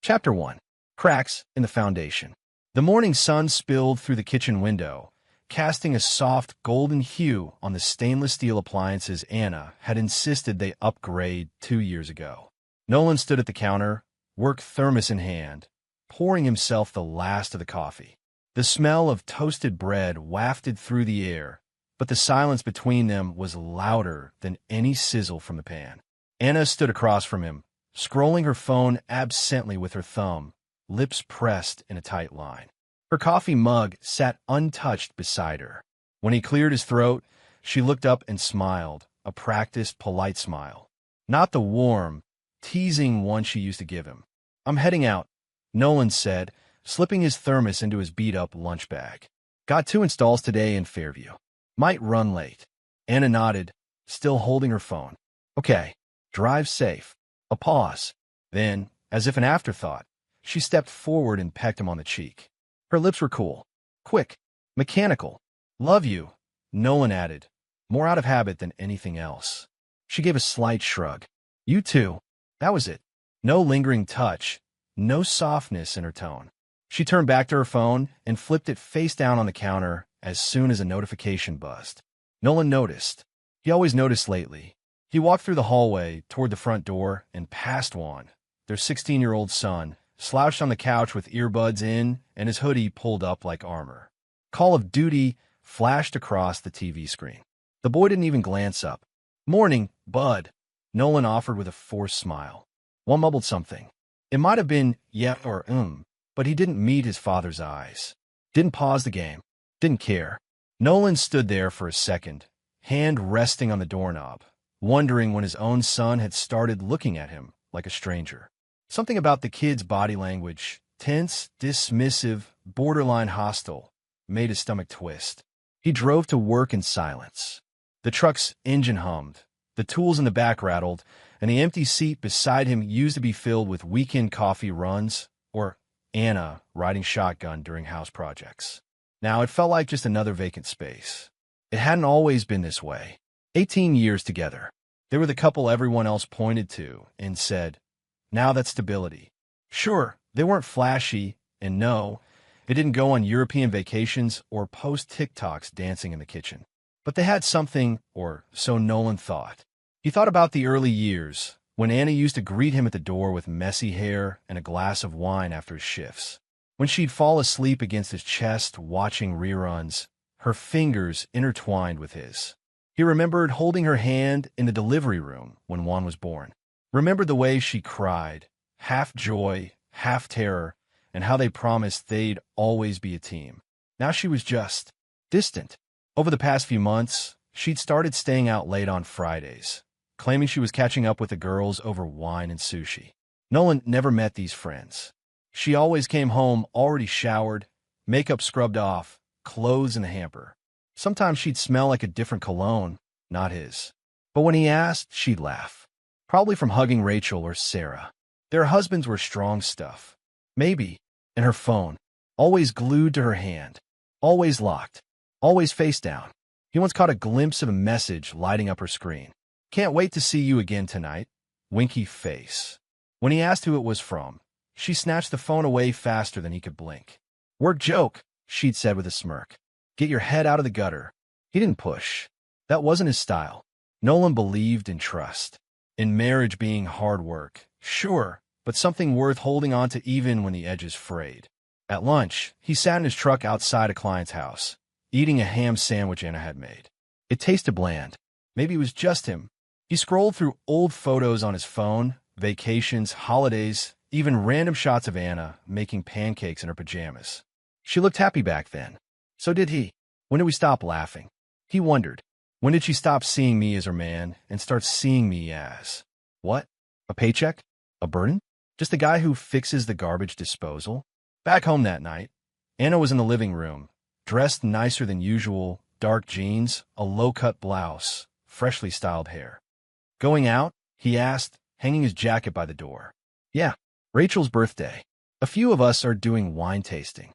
Chapter 1. Cracks in the Foundation. The morning sun spilled through the kitchen window, casting a soft golden hue on the stainless steel appliances Anna had insisted they upgrade 2 years ago. Nolan stood at the counter, work thermos in hand, pouring himself the last of the coffee. The smell of toasted bread wafted through the air, but the silence between them was louder than any sizzle from the pan. Anna stood across from him, scrolling her phone absently with her thumb, lips pressed in a tight line. Her coffee mug sat untouched beside her. When he cleared his throat, she looked up and smiled, a practiced, polite smile. Not the warm, teasing one she used to give him. "I'm heading out," Nolan said, slipping his thermos into his beat-up lunch bag. "Got 2 installs today in Fairview. Might run late." Anna nodded, still holding her phone. "Okay, drive safe." A pause. Then, as if an afterthought, she stepped forward and pecked him on the cheek. Her lips were cool, quick, mechanical. "Love you," Nolan added, more out of habit than anything else. She gave a slight shrug. "You too." That was it. No lingering touch, no softness in her tone. She turned back to her phone and flipped it face down on the counter as soon as a notification buzzed. Nolan noticed. He always noticed lately. He walked through the hallway toward the front door and past Juan, their 16-year-old son, slouched on the couch with earbuds in and his hoodie pulled up like armor. Call of Duty flashed across the TV screen. The boy didn't even glance up. "Morning, bud," Nolan offered with a forced smile. Juan mumbled something. It might have been yeah or but he didn't meet his father's eyes. Didn't pause the game. Didn't care. Nolan stood there for a second, hand resting on the doorknob, wondering when his own son had started looking at him like a stranger. Something about the kid's body language, tense, dismissive, borderline hostile, made his stomach twist. He drove to work in silence. The truck's engine hummed, the tools in the back rattled, and the empty seat beside him used to be filled with weekend coffee runs or Anna riding shotgun during house projects. Now it felt like just another vacant space. It hadn't always been this way. 18 years together. They were the couple everyone else pointed to and said, now that's stability. Sure, they weren't flashy, and no, it didn't go on European vacations or post TikToks dancing in the kitchen. But they had something, or so Nolan thought. He thought about the early years, when Anna used to greet him at the door with messy hair and a glass of wine after his shifts. When she'd fall asleep against his chest watching reruns, her fingers intertwined with his. He remembered holding her hand in the delivery room when Juan was born. Remembered the way she cried, half joy, half terror, and how they promised they'd always be a team. Now she was just distant. Over the past few months, she'd started staying out late on Fridays, claiming she was catching up with the girls over wine and sushi. Nolan never met these friends. She always came home already showered, makeup scrubbed off, clothes in the hamper. Sometimes she'd smell like a different cologne, not his. But when he asked, she'd laugh. Probably from hugging Rachel or Sarah. Their husbands were strong stuff. Maybe. And her phone, always glued to her hand, always locked, always face down. He once caught a glimpse of a message lighting up her screen. "Can't wait to see you again tonight." Winky face. When he asked who it was from, she snatched the phone away faster than he could blink. "Work joke," she'd said with a smirk. "Get your head out of the gutter." He didn't push. That wasn't his style. Nolan believed in trust. In marriage being hard work, sure, but something worth holding on to even when the edges frayed. At lunch, he sat in his truck outside a client's house, eating a ham sandwich Anna had made. It tasted bland. Maybe it was just him. He scrolled through old photos on his phone, vacations, holidays, even random shots of Anna making pancakes in her pajamas. She looked happy back then. So did he. When did we stop laughing? He wondered. When did she stop seeing me as her man and start seeing me as... what? A paycheck? A burden? Just a guy who fixes the garbage disposal? Back home that night, Anna was in the living room, dressed nicer than usual, dark jeans, a low-cut blouse, freshly styled hair. "Going out?" he asked, hanging his jacket by the door. "Yeah, Rachel's birthday. A few of us are doing wine tasting."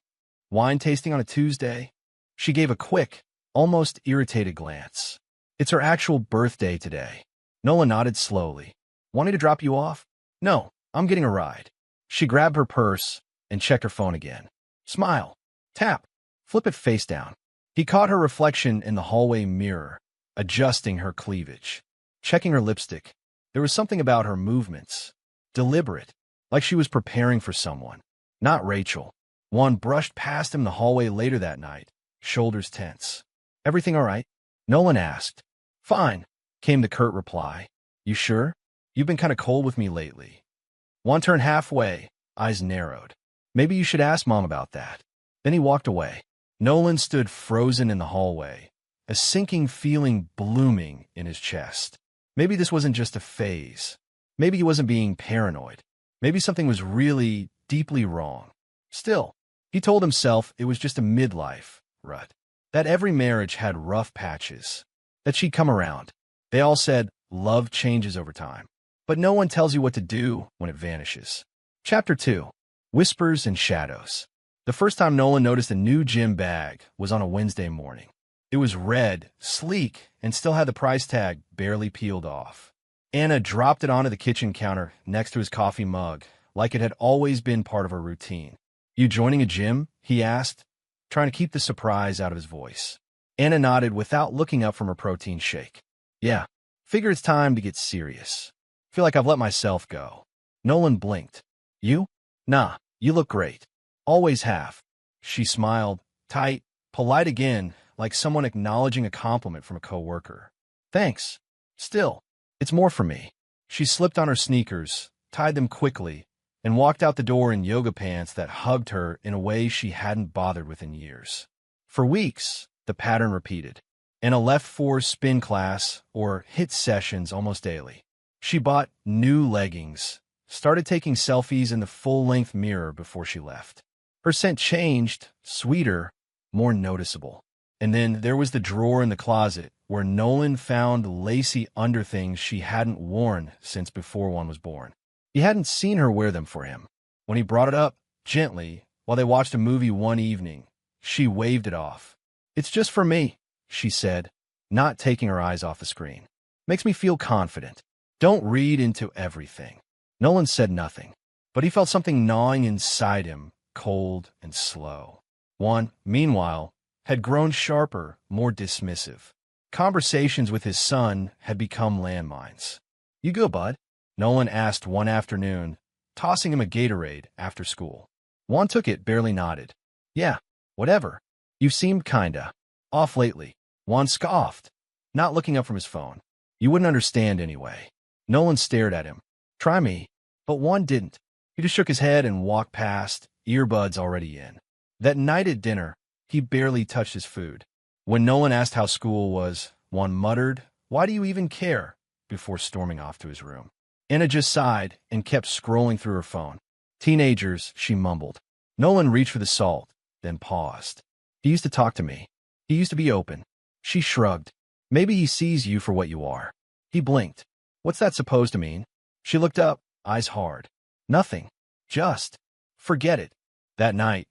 "Wine tasting on a Tuesday?" She gave a quick, almost irritated glance. "It's her actual birthday today." Nolan nodded slowly. "Want me to drop you off?" "No, I'm getting a ride." She grabbed her purse and checked her phone again. Smile. Tap. Flip it face down. He caught her reflection in the hallway mirror, adjusting her cleavage. Checking her lipstick. There was something about her movements. Deliberate. Like she was preparing for someone. Not Rachel. Juan brushed past him the hallway later that night, shoulders tense. Everything all right? Nolan asked. Fine, came the curt reply. You sure? You've been kind of cold with me lately. Juan turned halfway, eyes narrowed. Maybe you should ask Mom about that. Then he walked away. Nolan stood frozen in the hallway, a sinking feeling blooming in his chest. Maybe this wasn't just a phase. Maybe he wasn't being paranoid. Maybe something was really, deeply wrong. Still, he told himself it was just a midlife rut. That every marriage had rough patches. That she'd come around. They all said, love changes over time. But no one tells you what to do when it vanishes. Chapter 2. Whispers and Shadows. The first time Nolan noticed a new gym bag was on a Wednesday morning. It was red, sleek, and still had the price tag barely peeled off. Anna dropped it onto the kitchen counter next to his coffee mug, like it had always been part of her routine. You joining a gym? He asked, trying to keep the surprise out of his voice. Anna nodded without looking up from her protein shake. Yeah, figure it's time to get serious. Feel like I've let myself go. Nolan blinked. You? Nah, you look great. Always have. She smiled, tight, polite again, like someone acknowledging a compliment from a coworker. Thanks. Still, it's more for me. She slipped on her sneakers, tied them quickly, and walked out the door in yoga pants that hugged her in a way she hadn't bothered with in years. For weeks, the pattern repeated. Anna left for spin class or HIIT sessions almost daily. She bought new leggings, started taking selfies in the full-length mirror before she left. Her scent changed, sweeter, more noticeable. And then there was the drawer in the closet where Nolan found lacy underthings she hadn't worn since before one was born. He hadn't seen her wear them for him. When he brought it up, gently, while they watched a movie one evening, she waved it off. It's just for me, she said, not taking her eyes off the screen. Makes me feel confident. Don't read into everything. Nolan said nothing, but he felt something gnawing inside him, cold and slow. Juan, meanwhile, had grown sharper, more dismissive. Conversations with his son had become landmines. You good, bud? Nolan asked one afternoon, tossing him a Gatorade after school. Juan took it, barely nodded. Yeah, whatever. You've seemed kinda off lately. Juan scoffed, not looking up from his phone. You wouldn't understand anyway. Nolan stared at him. Try me. But Juan didn't. He just shook his head and walked past, earbuds already in. That night at dinner, he barely touched his food. When Nolan asked how school was, Juan muttered, "Why do you even care?" before storming off to his room. Anna just sighed and kept scrolling through her phone. Teenagers, she mumbled. Nolan reached for the salt, then paused. He used to talk to me. He used to be open. She shrugged. Maybe he sees you for what you are. He blinked. What's that supposed to mean? She looked up, eyes hard. Nothing. Just. Forget it. That night,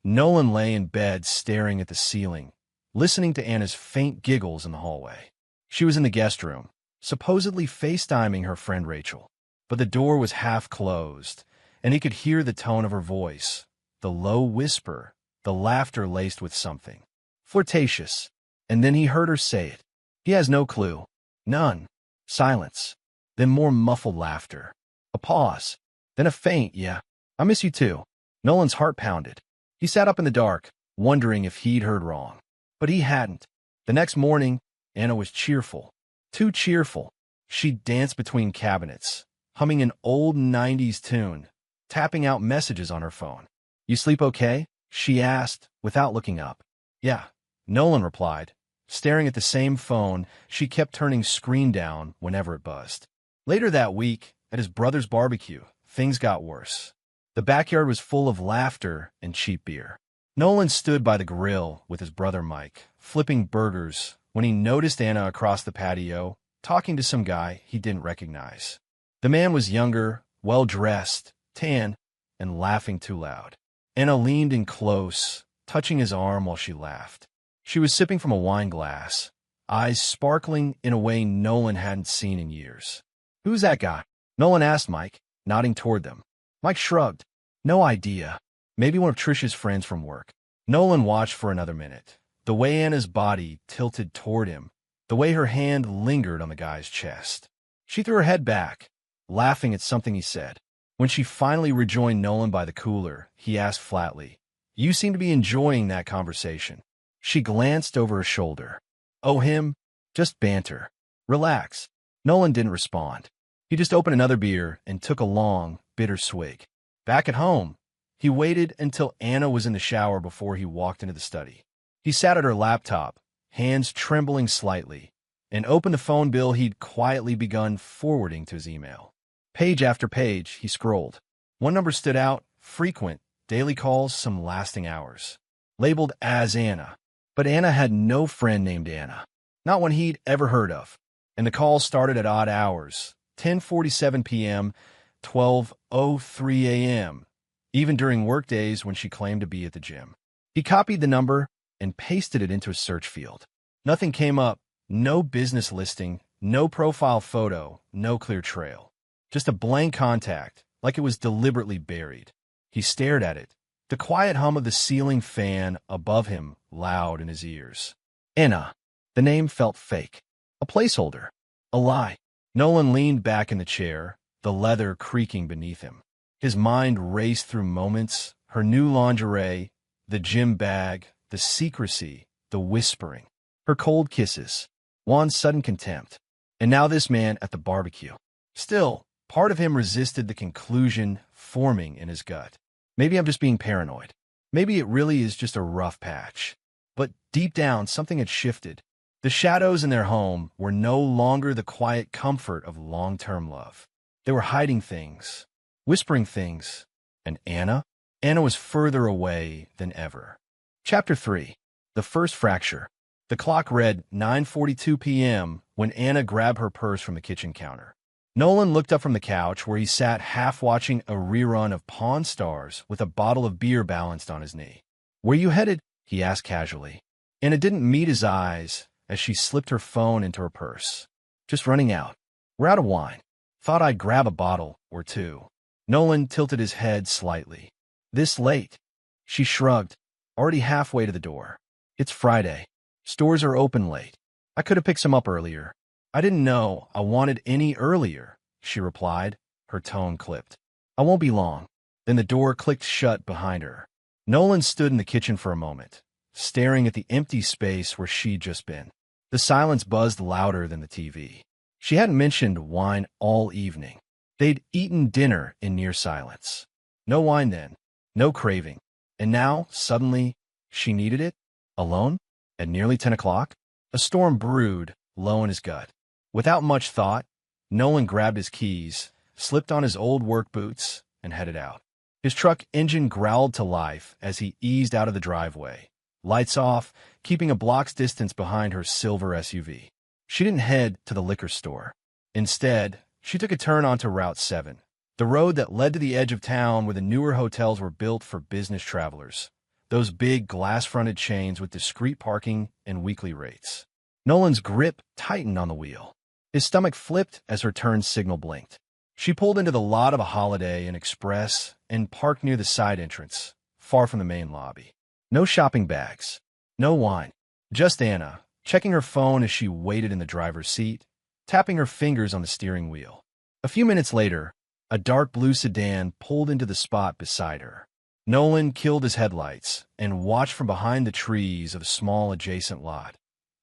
Nolan lay in bed staring at the ceiling, listening to Anna's faint giggles in the hallway. She was in the guest room, supposedly FaceTiming her friend Rachel. But the door was half closed, and he could hear the tone of her voice, the low whisper, the laughter laced with something flirtatious. And then he heard her say it. He has no clue. None. Silence. Then more muffled laughter. A pause. Then a faint, yeah, I miss you too. Nolan's heart pounded. He sat up in the dark, wondering if he'd heard wrong. But he hadn't. The next morning, Anna was cheerful. Too cheerful. She danced between cabinets, humming an old 90s tune, tapping out messages on her phone. You sleep okay? She asked, without looking up. Yeah, Nolan replied. Staring at the same phone, she kept turning screen down whenever it buzzed. Later that week, at his brother's barbecue, things got worse. The backyard was full of laughter and cheap beer. Nolan stood by the grill with his brother Mike, flipping burgers, when he noticed Anna across the patio, talking to some guy he didn't recognize. The man was younger, well-dressed, tan, and laughing too loud. Anna leaned in close, touching his arm while she laughed. She was sipping from a wine glass, eyes sparkling in a way Nolan hadn't seen in years. Who's that guy? Nolan asked Mike, nodding toward them. Mike shrugged. No idea. Maybe one of Trish's friends from work. Nolan watched for another minute. The way Anna's body tilted toward him, the way her hand lingered on the guy's chest. She threw her head back, laughing at something he said. When she finally rejoined Nolan by the cooler, he asked flatly, "You seem to be enjoying that conversation." She glanced over her shoulder. "Oh, him? Just banter. Relax." Nolan didn't respond. He just opened another beer and took a long, bitter swig. Back at home, he waited until Anna was in the shower before he walked into the study. He sat at her laptop, hands trembling slightly, and opened the phone bill he'd quietly begun forwarding to his email. Page after page, he scrolled. One number stood out: frequent, daily calls, some lasting hours. Labeled as Anna. But Anna had no friend named Anna. Not one he'd ever heard of. And the calls started at odd hours: 10:47 p.m., 12:03 a.m., even during workdays when she claimed to be at the gym. He copied the number and pasted it into a search field. Nothing came up. No business listing, no profile photo, no clear trail. Just a blank contact, like it was deliberately buried. He stared at it, the quiet hum of the ceiling fan above him loud in his ears. Anna. The name felt fake. A placeholder. A lie. Nolan leaned back in the chair, the leather creaking beneath him. His mind raced through moments: her new lingerie, the gym bag, the secrecy, the whispering, her cold kisses, Juan's sudden contempt, and now this man at the barbecue. Still, part of him resisted the conclusion forming in his gut. Maybe I'm just being paranoid. Maybe it really is just a rough patch. But deep down, something had shifted. The shadows in their home were no longer the quiet comfort of long-term love. They were hiding things, whispering things. And Anna? Anna was further away than ever. Chapter 3. The First Fracture. The clock read 9:42 p.m. when Anna grabbed her purse from the kitchen counter. Nolan looked up from the couch where he sat half watching a rerun of Pawn Stars with a bottle of beer balanced on his knee. "Where you headed?" he asked casually. Anna didn't meet his eyes as she slipped her phone into her purse. "Just running out. We're out of wine. Thought I'd grab a bottle or two." Nolan tilted his head slightly. "This late?" She shrugged, already halfway to the door. "It's Friday. Stores are open late. I could have picked some up earlier." "I didn't know I wanted any earlier," she replied, her tone clipped. "I won't be long." Then the door clicked shut behind her. Nolan stood in the kitchen for a moment, staring at the empty space where she'd just been. The silence buzzed louder than the TV. She hadn't mentioned wine all evening. They'd eaten dinner in near silence. No wine then, no craving. And now, suddenly, she needed it? Alone? At nearly 10 o'clock? A storm brewed low in his gut. Without much thought, Nolan grabbed his keys, slipped on his old work boots, and headed out. His truck engine growled to life as he eased out of the driveway, lights off, keeping a block's distance behind her silver SUV. She didn't head to the liquor store. Instead, she took a turn onto Route 7, the road that led to the edge of town where the newer hotels were built for business travelers. Those big glass-fronted chains with discreet parking and weekly rates. Nolan's grip tightened on the wheel. His stomach flipped as her turn signal blinked. She pulled into the lot of a Holiday Inn Express and parked near the side entrance, far from the main lobby. No shopping bags. No wine. Just Anna, checking her phone as she waited in the driver's seat, tapping her fingers on the steering wheel. A few minutes later, a dark blue sedan pulled into the spot beside her. Nolan killed his headlights and watched from behind the trees of a small adjacent lot,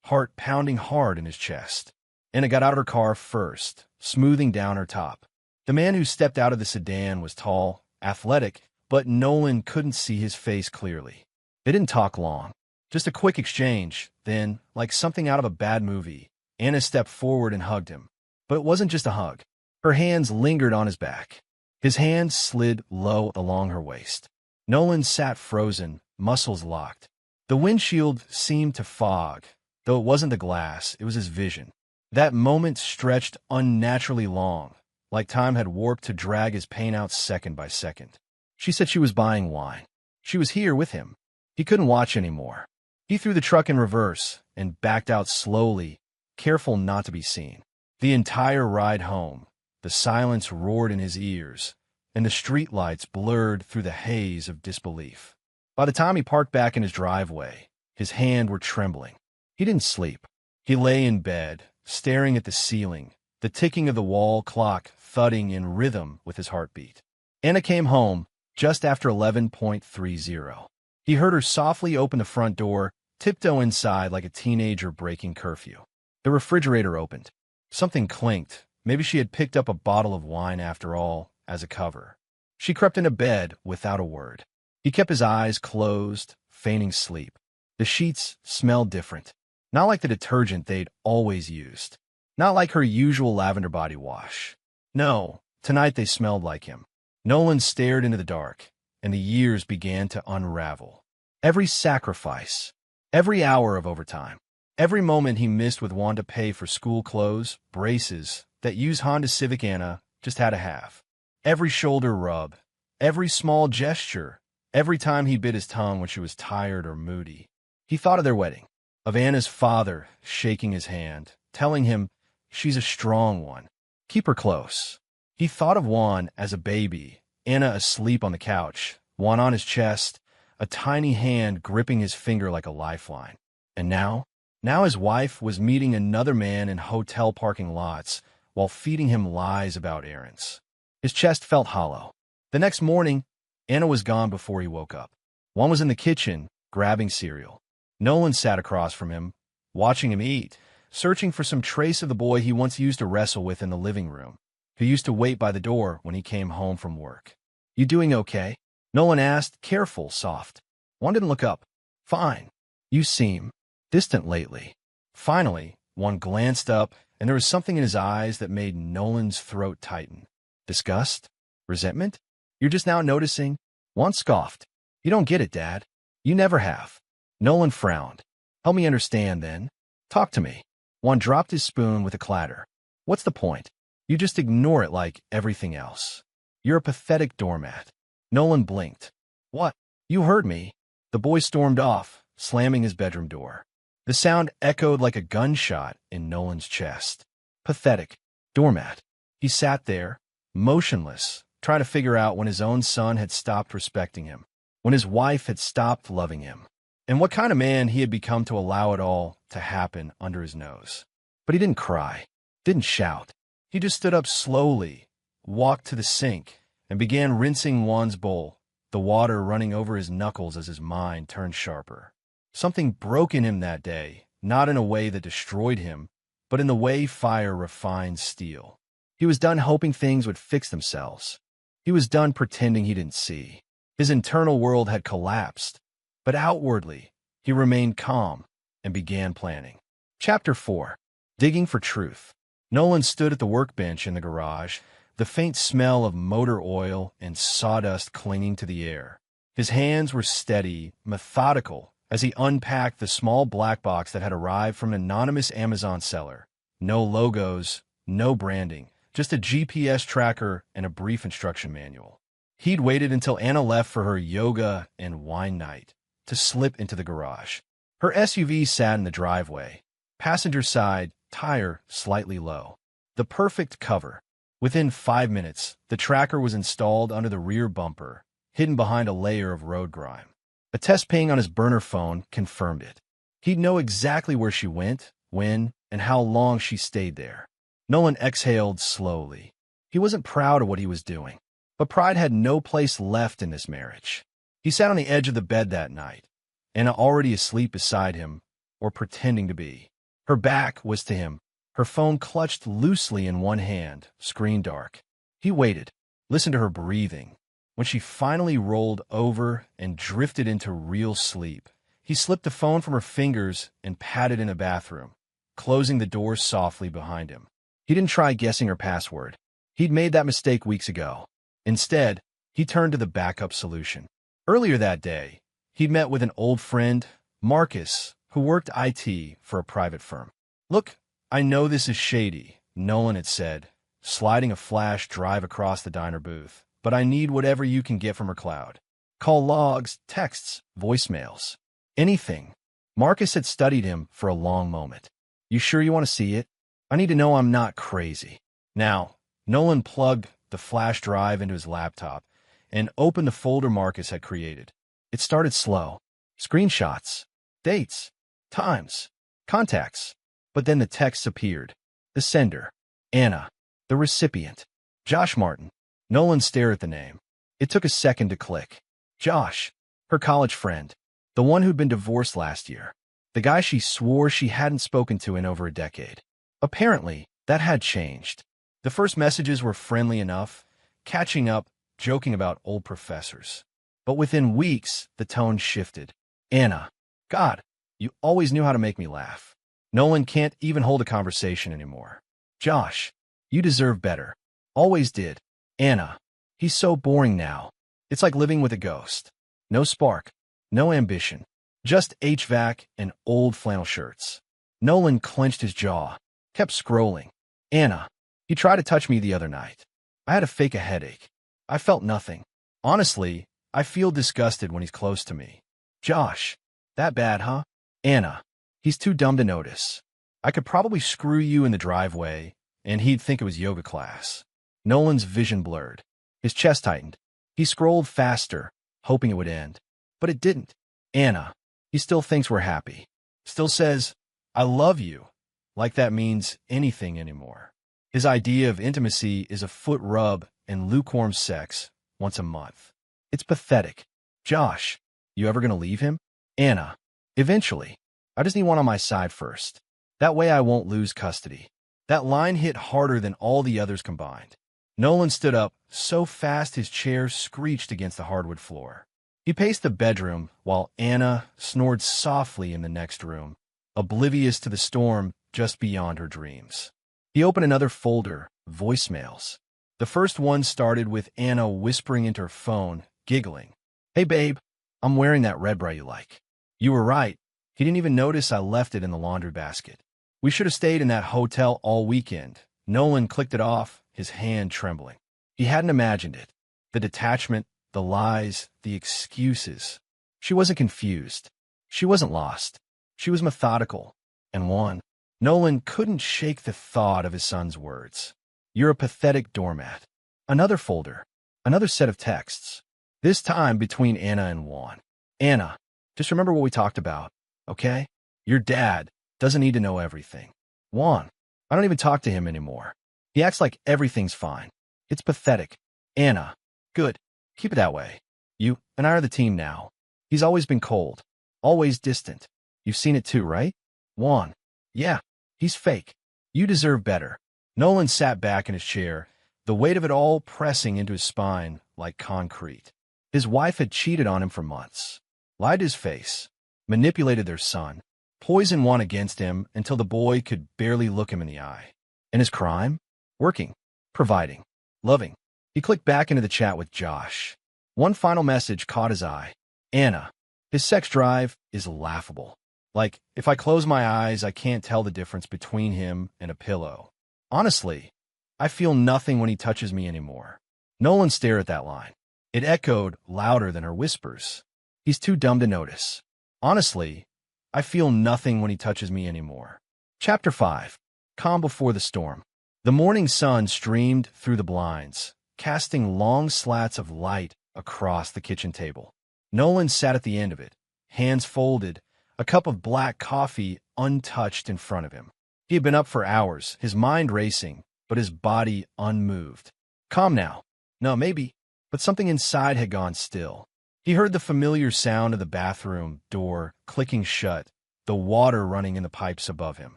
heart pounding hard in his chest. Anna got out of her car first, smoothing down her top. The man who stepped out of the sedan was tall, athletic, but Nolan couldn't see his face clearly. They didn't talk long. Just a quick exchange, then, like something out of a bad movie, Anna stepped forward and hugged him. But it wasn't just a hug. Her hands lingered on his back. His hands slid low along her waist. Nolan sat frozen, muscles locked. The windshield seemed to fog. Though it wasn't the glass, it was his vision. That moment stretched unnaturally long, like time had warped to drag his pain out second by second. She said she was buying wine. She was here with him. He couldn't watch anymore. He threw the truck in reverse and backed out slowly, careful not to be seen. The entire ride home, the silence roared in his ears, and the streetlights blurred through the haze of disbelief. By the time he parked back in his driveway, his hands were trembling. He didn't sleep. He lay in bed, staring at the ceiling, the ticking of the wall clock thudding in rhythm with his heartbeat. Anna came home just after 11:30. He heard her softly open the front door, tiptoe inside like a teenager breaking curfew. The refrigerator opened. Something clinked. Maybe she had picked up a bottle of wine after all, as a cover. She crept into bed without a word. He kept his eyes closed, feigning sleep. The sheets smelled different. Not like the detergent they'd always used. Not like her usual lavender body wash. No, tonight they smelled like him. Nolan stared into the dark, and the years began to unravel. Every sacrifice, every hour of overtime, every moment he missed with Juan to pay for school clothes, braces that used Honda Civic Anna just had to have. Every shoulder rub, every small gesture, every time he bit his tongue when she was tired or moody. He thought of their wedding, of Anna's father shaking his hand, telling him, "She's a strong one. Keep her close." He thought of Juan as a baby, Anna asleep on the couch, Juan on his chest, a tiny hand gripping his finger like a lifeline. And now his wife was meeting another man in hotel parking lots while feeding him lies about errands. His chest felt hollow. The next morning, Anna was gone before he woke up. Juan was in the kitchen, grabbing cereal. Nolan sat across from him, watching him eat, searching for some trace of the boy he once used to wrestle with in the living room, who used to wait by the door when he came home from work. "You doing okay?" Nolan asked, careful, soft. Juan didn't look up. "Fine. You seem distant lately." Finally, Juan glanced up, and there was something in his eyes that made Nolan's throat tighten. Disgust? Resentment? "You're just now noticing?" Juan scoffed. "You don't get it, Dad. You never have." Nolan frowned. "Help me understand, then. Talk to me." Juan dropped his spoon with a clatter. "What's the point? You just ignore it like everything else. You're a pathetic doormat." Nolan blinked. "What? You heard me." The boy stormed off, slamming his bedroom door. The sound echoed like a gunshot in Nolan's chest. Pathetic. Doormat. He sat there, motionless, trying to figure out when his own son had stopped respecting him, when his wife had stopped loving him, and what kind of man he had become to allow it all to happen under his nose. But he didn't cry, didn't shout. He just stood up slowly, walked to the sink, and began rinsing Juan's bowl, the water running over his knuckles as his mind turned sharper. Something broke in him that day, not in a way that destroyed him, but in the way fire refines steel. He was done hoping things would fix themselves. He was done pretending he didn't see. His internal world had collapsed, but outwardly, he remained calm and began planning. Chapter 4. Digging for Truth. Nolan stood at the workbench in the garage, the faint smell of motor oil and sawdust clinging to the air. His hands were steady, methodical, as he unpacked the small black box that had arrived from an anonymous Amazon seller. No logos, no branding, just a GPS tracker and a brief instruction manual. He'd waited until Anna left for her yoga and wine night to slip into the garage. Her SUV sat in the driveway, passenger side, tire slightly low. The perfect cover. Within 5 minutes, the tracker was installed under the rear bumper, hidden behind a layer of road grime. A test ping on his burner phone confirmed it. He'd know exactly where she went, when, and how long she stayed there. Nolan exhaled slowly. He wasn't proud of what he was doing, but pride had no place left in this marriage. He sat on the edge of the bed that night, Anna already asleep beside him, or pretending to be. Her back was to him, her phone clutched loosely in one hand, screen dark. He waited, listened to her breathing. When she finally rolled over and drifted into real sleep, he slipped the phone from her fingers and patted in the bathroom, closing the door softly behind him. He didn't try guessing her password. He'd made that mistake weeks ago. Instead, he turned to the backup solution. Earlier that day, he'd met with an old friend, Marcus, who worked IT for a private firm. "Look, I know this is shady," Nolan had said, sliding a flash drive across the diner booth, "but I need whatever you can get from her cloud. Call logs, texts, voicemails. Anything." Marcus had studied him for a long moment. "You sure you want to see it? I need to know I'm not crazy." Now, Nolan plugged the the flash drive into his laptop and opened the folder Marcus had created. It started slow. Screenshots, dates, times, contacts. But then the texts appeared. The sender, Anna. The recipient, Josh Martin. Nolan stared at the name. It took a second to click. Josh, her college friend, the one who'd been divorced last year, the guy she swore she hadn't spoken to in over a decade. Apparently, that had changed. The first messages were friendly enough, catching up, joking about old professors. But within weeks, the tone shifted. Anna, God, you always knew how to make me laugh. Nolan can't even hold a conversation anymore. Josh, you deserve better. Always did. Anna, he's so boring now. It's like living with a ghost. No spark, no ambition, just HVAC and old flannel shirts. Nolan clenched his jaw, kept scrolling. Anna, he tried to touch me the other night. I had to fake a headache. I felt nothing. Honestly, I feel disgusted when he's close to me. Josh, that bad, huh? Anna, he's too dumb to notice. I could probably screw you in the driveway, and he'd think it was yoga class. Nolan's vision blurred. His chest tightened. He scrolled faster, hoping it would end. But it didn't. Anna, he still thinks we're happy. Still says, I love you, like that means anything anymore. His idea of intimacy is a foot rub and lukewarm sex once a month. It's pathetic. Josh, you ever gonna leave him? Anna, eventually. I just need one on my side first. That way I won't lose custody. That line hit harder than all the others combined. Nolan stood up so fast his chair screeched against the hardwood floor. He paced the bedroom while Anna snored softly in the next room, oblivious to the storm just beyond her dreams. He opened another folder, voicemails. The first one started with Anna whispering into her phone, giggling. Hey babe, I'm wearing that red bra you like. You were right. He didn't even notice I left it in the laundry basket. We should have stayed in that hotel all weekend. Nolan clicked it off, his hand trembling. He hadn't imagined it. The detachment, the lies, the excuses. She wasn't confused. She wasn't lost. She was methodical and won. Nolan couldn't shake the thought of his son's words. You're a pathetic doormat. Another folder. Another set of texts. This time between Anna and Juan. Anna, just remember what we talked about, okay? Your dad doesn't need to know everything. Juan, I don't even talk to him anymore. He acts like everything's fine. It's pathetic. Anna, good. Keep it that way. You and I are the team now. He's always been cold. Always distant. You've seen it too, right? Juan, yeah, he's fake. You deserve better. Nolan sat back in his chair, the weight of it all pressing into his spine like concrete. His wife had cheated on him for months, lied to his face, manipulated their son, poisoned Juan against him until the boy could barely look him in the eye. And his crime? Working, providing, loving. He clicked back into the chat with Josh. One final message caught his eye. Anna, his sex drive is laughable. Like, if I close my eyes, I can't tell the difference between him and a pillow. Honestly, I feel nothing when he touches me anymore. Nolan stared at that line. It echoed louder than her whispers. He's too dumb to notice. Honestly, I feel nothing when he touches me anymore. Chapter 5. Calm before the storm. The morning sun streamed through the blinds, casting long slats of light across the kitchen table. Nolan sat at the end of it, hands folded, a cup of black coffee untouched in front of him. He had been up for hours, his mind racing, but his body unmoved. Calm now. No, maybe, but something inside had gone still. He heard the familiar sound of the bathroom door clicking shut, the water running in the pipes above him.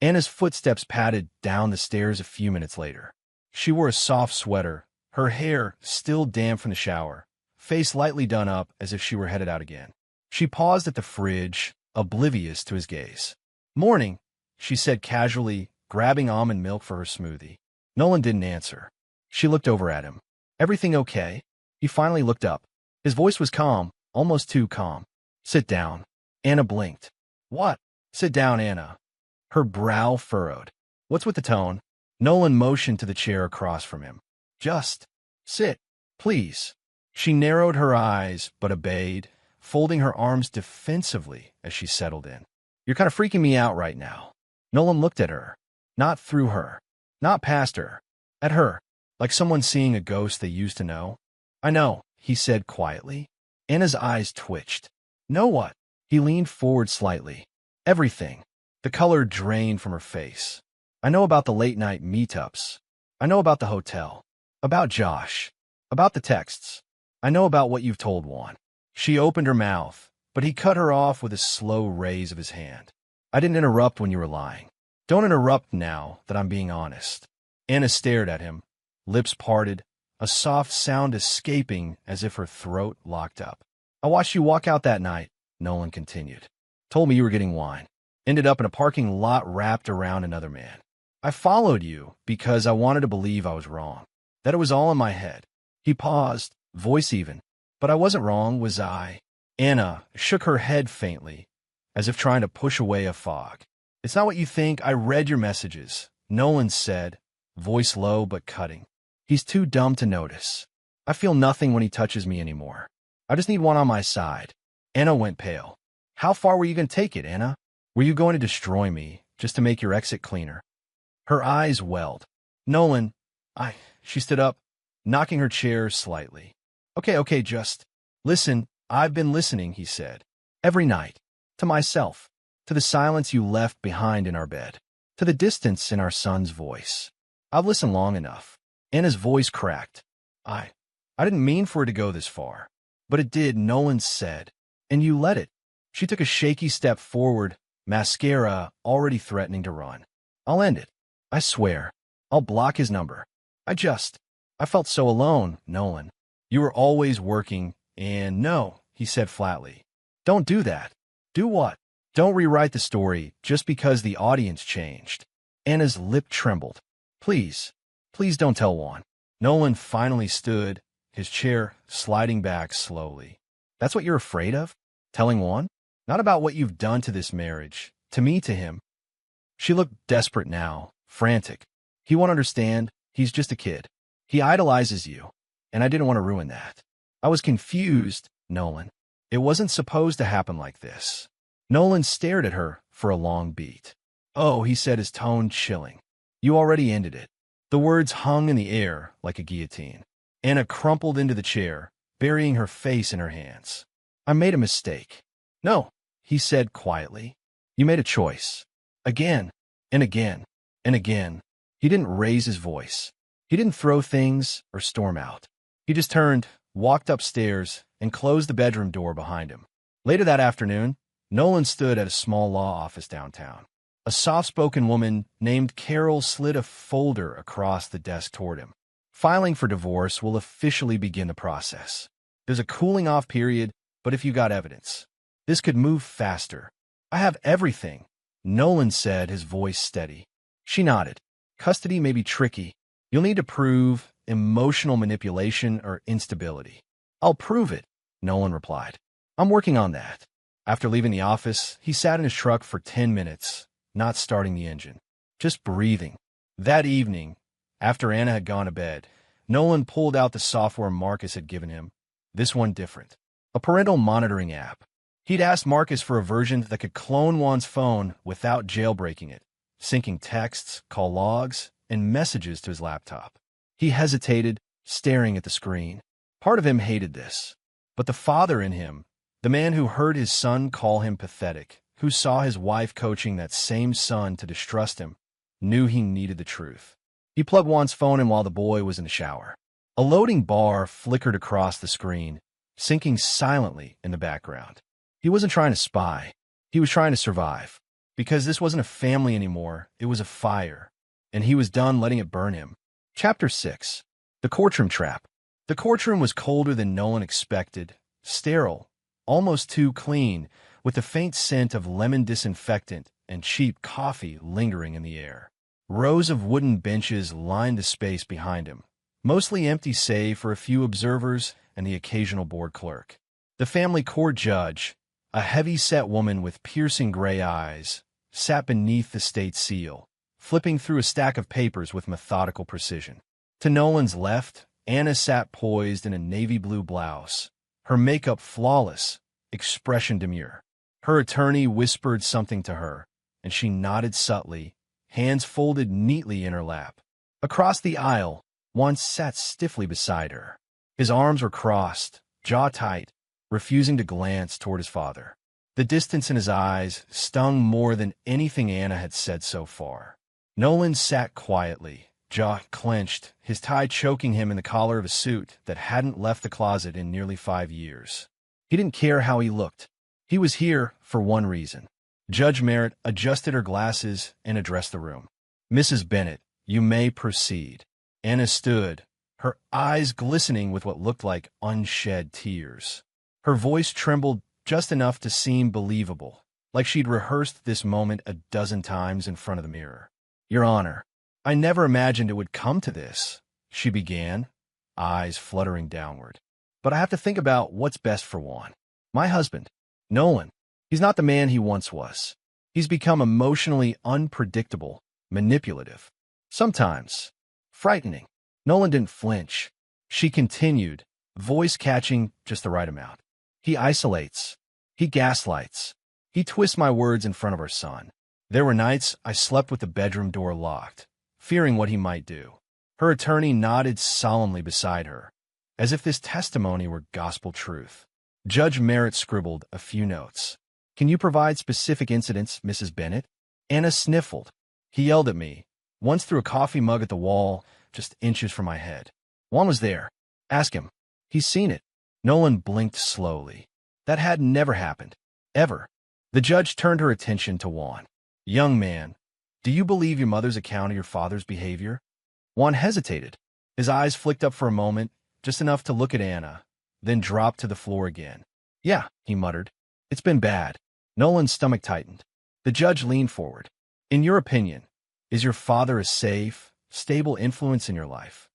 Anna's footsteps padded down the stairs a few minutes later. She wore a soft sweater, her hair still damp from the shower, face lightly done up as if she were headed out again. She paused at the fridge, oblivious to his gaze. Morning, she said casually, grabbing almond milk for her smoothie. Nolan didn't answer. She looked over at him. Everything okay? He finally looked up. His voice was calm, almost too calm. Sit down. Anna blinked. What? Sit down, Anna. Her brow furrowed. What's with the tone? Nolan motioned to the chair across from him. Just sit, please. She narrowed her eyes, but obeyed, folding her arms defensively as she settled in. You're kind of freaking me out right now. Nolan looked at her. Not through her. Not past her. At her. like someone seeing a ghost they used to know. I know, he said quietly. Anna's eyes twitched. Know what? He leaned forward slightly. Everything. The color drained from her face. I know about the late-night meetups. I know about the hotel. About Josh. About the texts. I know about what you've told Juan. She opened her mouth, but he cut her off with a slow raise of his hand. I didn't interrupt when you were lying. Don't interrupt now that I'm being honest. Anna stared at him, lips parted, a soft sound escaping as if her throat locked up. I watched you walk out that night, Nolan continued. Told me you were getting wine. Ended up in a parking lot wrapped around another man. I followed you because I wanted to believe I was wrong, that it was all in my head. He paused, voice even. But I wasn't wrong, was I? Anna shook her head faintly, as if trying to push away a fog. It's not what you think. I read your messages, Nolan said, voice low but cutting. He's too dumb to notice. I feel nothing when he touches me anymore. I just need one on my side. Anna went pale. How far were you going to take it, Anna? Were you going to destroy me, just to make your exit cleaner? Her eyes welled. Nolan, She stood up, knocking her chair slightly. Okay, just listen. I've been listening, he said. Every night. To myself. To the silence you left behind in our bed. To the distance in our son's voice. I've listened long enough. Anna's voice cracked. I didn't mean for it to go this far. But it did, Nolan said. And you let it. She took a shaky step forward, mascara already threatening to run. I'll end it. I swear. I'll block his number. I felt so alone, Nolan. You were always working, and no, he said flatly. Don't do that. Do what? Don't rewrite the story just because the audience changed. Anna's lip trembled. Please don't tell Juan. Nolan finally stood, his chair sliding back slowly. That's what you're afraid of? Telling Juan? Not about what you've done to this marriage. To me, to him. She looked desperate now, frantic. He won't understand. He's just a kid. He idolizes you, and I didn't want to ruin that. I was confused, Nolan. It wasn't supposed to happen like this. Nolan stared at her for a long beat. Oh, he said, his tone chilling. You already ended it. The words hung in the air like a guillotine. Anna crumpled into the chair, burying her face in her hands. I made a mistake. No, he said quietly. You made a choice. Again, and again, and again. He didn't raise his voice. He didn't throw things or storm out. He just turned, walked upstairs, and closed the bedroom door behind him. Later that afternoon, Nolan stood at a small law office downtown. A soft-spoken woman named Carol slid a folder across the desk toward him. Filing for divorce will officially begin the process. There's a cooling-off period, but if you got evidence, this could move faster. I have everything, Nolan said, his voice steady. She nodded. Custody may be tricky. You'll need to prove emotional manipulation or instability. I'll prove it, Nolan replied. I'm working on that. After leaving the office, he sat in his truck for 10 minutes, not starting the engine, just breathing. That evening, after Anna had gone to bed, Nolan pulled out the software Marcus had given him, this one different, a parental monitoring app. He'd asked Marcus for a version that could clone Juan's phone without jailbreaking it, syncing texts, call logs, and messages to his laptop. He hesitated, staring at the screen. Part of him hated this. But the father in him, the man who heard his son call him pathetic, who saw his wife coaching that same son to distrust him, knew he needed the truth. He plugged Juan's phone in while the boy was in the shower. A loading bar flickered across the screen, syncing silently in the background. He wasn't trying to spy. He was trying to survive. Because this wasn't a family anymore, it was a fire. And he was done letting it burn him. Chapter 6. The Courtroom Trap. The courtroom was colder than Nolan expected, sterile, almost too clean, with the faint scent of lemon disinfectant and cheap coffee lingering in the air. Rows of wooden benches lined the space behind him, mostly empty save for a few observers and the occasional board clerk. The family court judge, a heavy-set woman with piercing gray eyes, sat beneath the state seal, flipping through a stack of papers with methodical precision. To Nolan's left, Anna sat poised in a navy blue blouse, her makeup flawless, expression demure. Her attorney whispered something to her, and she nodded subtly, hands folded neatly in her lap. Across the aisle, Juan sat stiffly beside her. His arms were crossed, jaw tight, refusing to glance toward his father. The distance in his eyes stung more than anything Anna had said so far. Nolan sat quietly, jaw clenched, his tie choking him in the collar of a suit that hadn't left the closet in nearly 5 years. He didn't care how he looked. He was here for one reason. Judge Merritt adjusted her glasses and addressed the room. "Mrs. Bennett, you may proceed." Anna stood, her eyes glistening with what looked like unshed tears. Her voice trembled just enough to seem believable, like she'd rehearsed this moment a dozen times in front of the mirror. "Your Honor, I never imagined it would come to this," she began, eyes fluttering downward. "But I have to think about what's best for Juan. My husband, Nolan, he's not the man he once was. He's become emotionally unpredictable, manipulative, sometimes frightening." Nolan didn't flinch. She continued, voice catching just the right amount. "He isolates. He gaslights. He twists my words in front of our son. There were nights I slept with the bedroom door locked, fearing what he might do." Her attorney nodded solemnly beside her, as if this testimony were gospel truth. Judge Merritt scribbled a few notes. "Can you provide specific incidents, Mrs. Bennett?" Anna sniffled. "He yelled at me, once threw a coffee mug at the wall, just inches from my head. Juan was there. Ask him. He's seen it." Nolan blinked slowly. That had never happened. Ever. The judge turned her attention to Juan. "Young man, do you believe your mother's account of your father's behavior?" Juan hesitated. His eyes flicked up for a moment, just enough to look at Anna, then dropped to the floor again. "Yeah," he muttered. "It's been bad." Nolan's stomach tightened. The judge leaned forward. "In your opinion, is your father a safe, stable influence in your life?"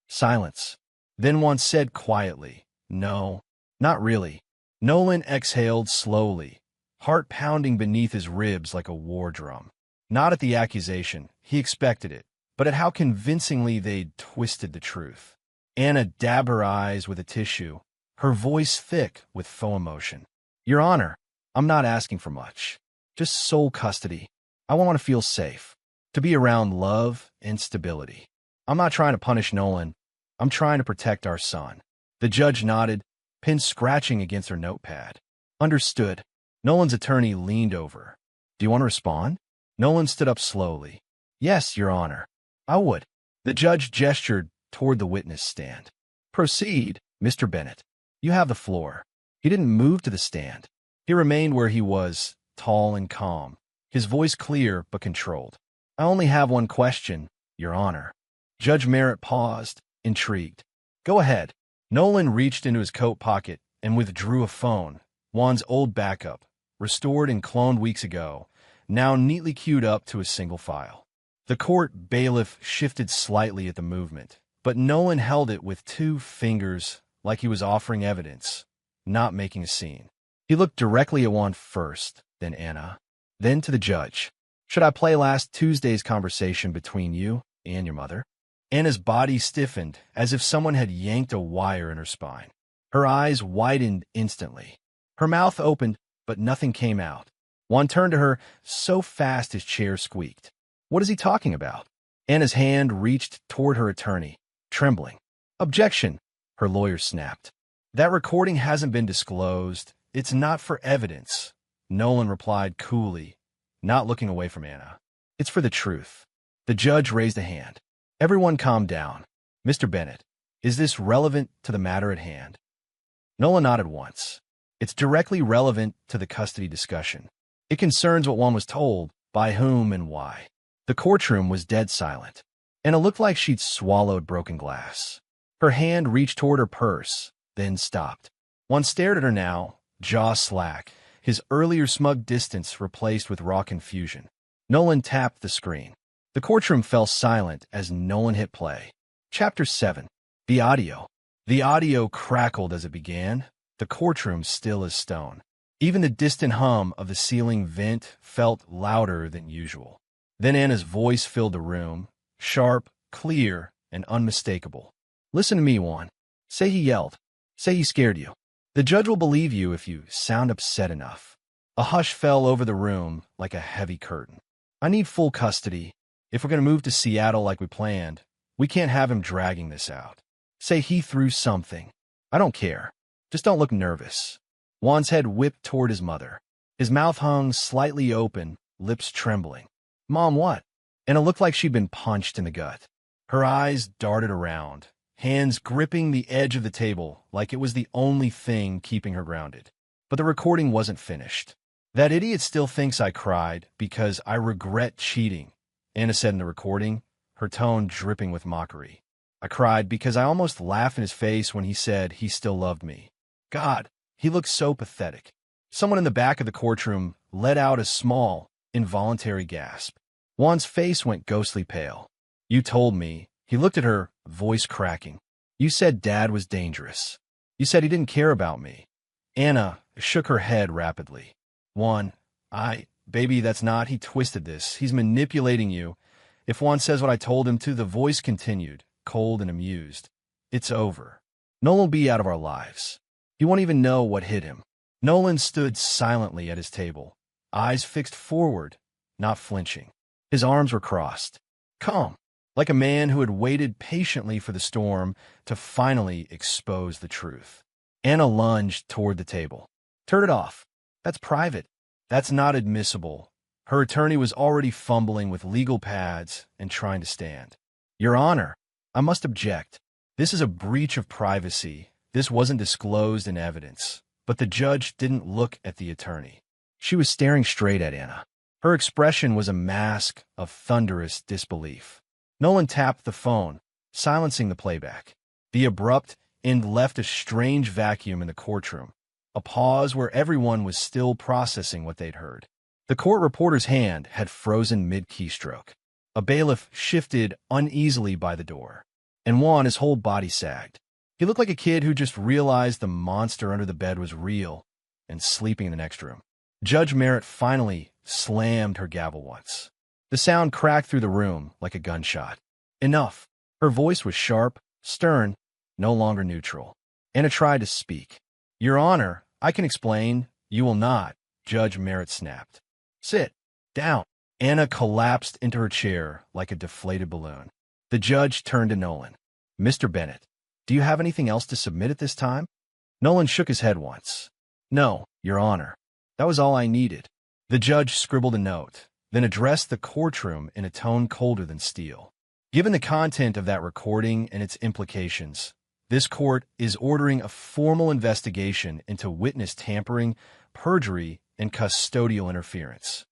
Silence. Then Juan said quietly, "No, not really." Nolan exhaled slowly, heart pounding beneath his ribs like a war drum. Not at the accusation, he expected it, but at how convincingly they'd twisted the truth. Anna dabbed her eyes with a tissue, her voice thick with faux emotion. "Your Honor, I'm not asking for much. Just sole custody. I want to feel safe, to be around love and stability. I'm not trying to punish Nolan. I'm trying to protect our son." The judge nodded, pen scratching against her notepad. "Understood." Nolan's attorney leaned over. "Do you want to respond?" Nolan stood up slowly. "Yes, Your Honor, I would." The judge gestured toward the witness stand. "Proceed, Mr. Bennett. You have the floor." He didn't move to the stand. He remained where he was, tall and calm, his voice clear but controlled. "I only have one question, Your Honor." Judge Merritt paused, intrigued. "Go ahead." Nolan reached into his coat pocket and withdrew a phone, Juan's old backup, restored and cloned weeks ago, now neatly queued up to a single file. The court bailiff shifted slightly at the movement, but Nolan held it with 2 fingers like he was offering evidence, not making a scene. He looked directly at Juan first, then Anna, then to the judge. "Should I play last Tuesday's conversation between you and your mother?" Anna's body stiffened as if someone had yanked a wire in her spine. Her eyes widened instantly. Her mouth opened, but nothing came out. Juan turned to her so fast his chair squeaked. "What is he talking about?" Anna's hand reached toward her attorney, trembling. "Objection," her lawyer snapped. "That recording hasn't been disclosed. It's not for evidence," Nolan replied coolly, not looking away from Anna. "It's for the truth." The judge raised a hand. Everyone calmed down. "Mr. Bennett, is this relevant to the matter at hand?" Nolan nodded once. "It's directly relevant to the custody discussion. It concerns what one was told, by whom and why." The courtroom was dead silent, and it looked like she'd swallowed broken glass. Her hand reached toward her purse, then stopped. One stared at her now, jaw slack, his earlier smug distance replaced with raw confusion. Nolan tapped the screen. The courtroom fell silent as Nolan hit play. Chapter 7. The audio. The audio crackled as it began, the courtroom still as stone. Even the distant hum of the ceiling vent felt louder than usual. Then Anna's voice filled the room, sharp, clear, and unmistakable. "Listen to me, Juan. Say he yelled. Say he scared you. The judge will believe you if you sound upset enough." A hush fell over the room like a heavy curtain. "I need full custody. If we're going to move to Seattle like we planned, We can't have him dragging this out. Say he threw something. I don't care. Just don't look nervous. Juan's head whipped toward his mother. His mouth hung slightly open, lips trembling. Mom, what? And it looked like she'd been punched in the gut. Her eyes darted around, hands gripping the edge of the table like it was the only thing keeping her grounded. But the recording wasn't finished. That idiot still thinks I cried because I regret cheating, Anna said in the recording, her tone dripping with mockery. I cried because I almost laughed in his face when he said he still loved me. God, he looked so pathetic. Someone in the back of the courtroom let out a small, involuntary gasp. Juan's face went ghostly pale. You told me. He looked at her, voice cracking. You said Dad was dangerous. You said he didn't care about me. Anna shook her head rapidly. Juan, baby, that's not. He twisted this. He's manipulating you. If Juan says what I told him to, the voice continued, cold and amused. It's over. Nolan will be out of our lives. He won't even know what hit him. Nolan stood silently at his table, eyes fixed forward, not flinching. His arms were crossed, calm, like a man who had waited patiently for the storm to finally expose the truth. Anna lunged toward the table. Turn it off. That's private. That's not admissible. Her attorney was already fumbling with legal pads and trying to stand. Your Honor, I must object. This is a breach of privacy. This wasn't disclosed in evidence. But the judge didn't look at the attorney. She was staring straight at Anna. Her expression was a mask of thunderous disbelief. Nolan tapped the phone, silencing the playback. The abrupt end left a strange vacuum in the courtroom, a pause where everyone was still processing what they'd heard. The court reporter's hand had frozen mid-keystroke. A bailiff shifted uneasily by the door, and Juan, his whole body sagged. He looked like a kid who just realized the monster under the bed was real and sleeping in the next room. Judge Merritt finally slammed her gavel once. The sound cracked through the room like a gunshot. Enough. Her voice was sharp, stern, no longer neutral. Anna tried to speak. Your Honor, I can explain. You will not, Judge Merritt snapped. Sit down. Anna collapsed into her chair like a deflated balloon. The judge turned to Nolan. Mr. Bennett, do you have anything else to submit at this time? Nolan shook his head once. No, Your Honor. That was all I needed. The judge scribbled a note, then addressed the courtroom in a tone colder than steel. Given the content of that recording and its implications, this court is ordering a formal investigation into witness tampering, perjury, and custodial interference.